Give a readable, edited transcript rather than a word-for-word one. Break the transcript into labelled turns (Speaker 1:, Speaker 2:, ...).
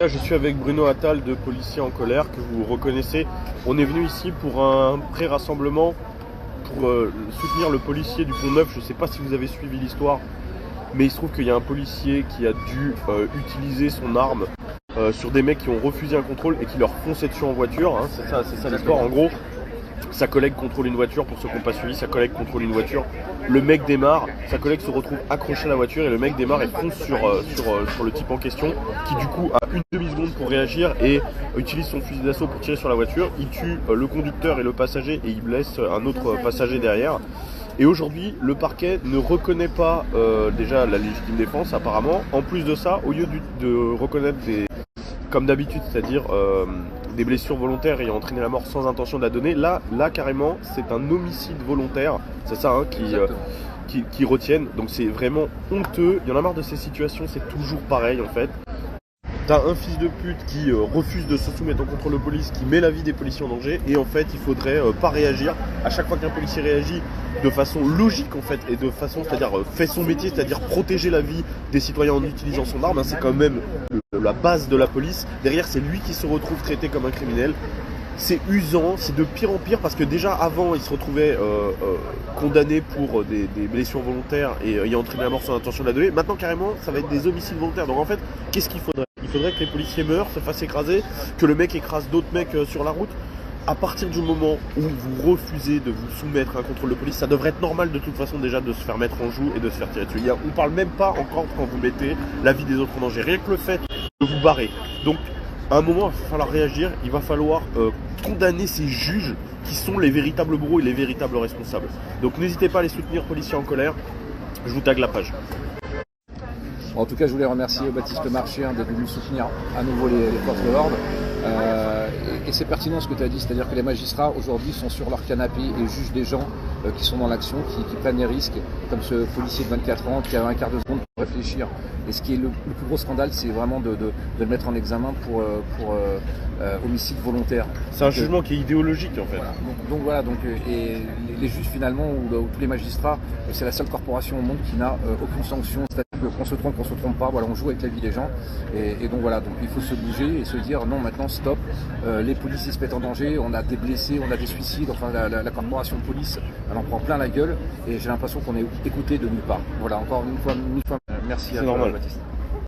Speaker 1: Là, je suis avec Bruno Attal de Policiers en colère, que vous reconnaissez. On est venu ici pour un pré-rassemblement pour soutenir le policier du Pont-Neuf. Je ne sais pas si vous avez suivi l'histoire, mais il se trouve qu'il y a un policier qui a dû utiliser son arme sur des mecs qui ont refusé un contrôle et qui leur fonçaient dessus en voiture. Hein. C'est ça l'histoire. En gros, sa collègue contrôle une voiture, pour ceux qui n'ont pas suivi, sa collègue contrôle une voiture. Le mec démarre, sa collègue se retrouve accroché à la voiture et le mec démarre et fonce sur le type en question qui du coup a une demi-seconde pour réagir et utilise son fusil d'assaut pour tirer sur la voiture. Il tue le conducteur et le passager et il blesse un autre passager derrière. Et aujourd'hui, le parquet ne reconnaît pas déjà la légitime défense apparemment. En plus de ça, au lieu de reconnaître comme d'habitude, c'est-à-dire des blessures volontaires ayant entraîné la mort sans intention de la donner, là carrément, c'est un homicide volontaire. C'est ça hein, qui retiennent. Donc c'est vraiment honteux. Il y en a marre de ces situations, c'est toujours pareil en fait. T'as un fils de pute qui refuse de se soumettre au contrôle de police, qui met la vie des policiers en danger, et en fait il faudrait pas réagir. À chaque fois qu'un policier réagit de façon logique en fait, et de façon, c'est-à-dire fait son métier, c'est-à-dire protéger la vie des citoyens en utilisant son arme, hein, c'est quand même la base de la police. Derrière c'est lui qui se retrouve traité comme un criminel. C'est usant, c'est de pire en pire parce que déjà avant il se retrouvait condamné pour des blessures volontaires et ayant entraîné la mort sans intention de la donner. Maintenant carrément ça va être des homicides volontaires. Donc en fait qu'est-ce qu'il faudrait ? Il faudrait que les policiers meurent, se fassent écraser, que le mec écrase d'autres mecs sur la route. À partir du moment où vous refusez de vous soumettre à un contrôle de police, ça devrait être normal de toute façon déjà de se faire mettre en joue et de se faire tirer dessus. On parle même pas encore quand vous mettez la vie des autres en danger. Rien que le fait de vous barrer. Donc à un moment, il va falloir réagir, il va falloir condamner ces juges qui sont les véritables bourreaux et les véritables responsables. Donc n'hésitez pas à les soutenir, Policiers en colère. Je vous tague la page.
Speaker 2: En tout cas, je voulais remercier Baptiste Marché d'être venu soutenir à nouveau les forces de l'ordre. Et c'est pertinent ce que tu as dit, c'est-à-dire que les magistrats aujourd'hui sont sur leur canapé et jugent des gens qui sont dans l'action, qui prennent des risques, comme ce policier de 24 ans qui a un quart de seconde pour réfléchir. Et ce qui est le plus gros scandale, c'est vraiment de le mettre en examen pour homicide volontaire.
Speaker 1: C'est un jugement qui est idéologique en fait.
Speaker 2: Voilà. Donc voilà, et les juges finalement, ou tous les magistrats, c'est la seule corporation au monde qui n'a aucune sanction. C'est-à-dire qu'on se trompe pas, voilà, on joue avec la vie des gens. Et donc voilà, donc il faut se bouger et se dire non, maintenant stop, les policiers se mettent en danger, on a des blessés, on a des suicides, enfin la corporation de police, elle en prend plein la gueule et j'ai l'impression qu'on est écouté de nulle part. Voilà, encore une fois, merci à toi, Baptiste.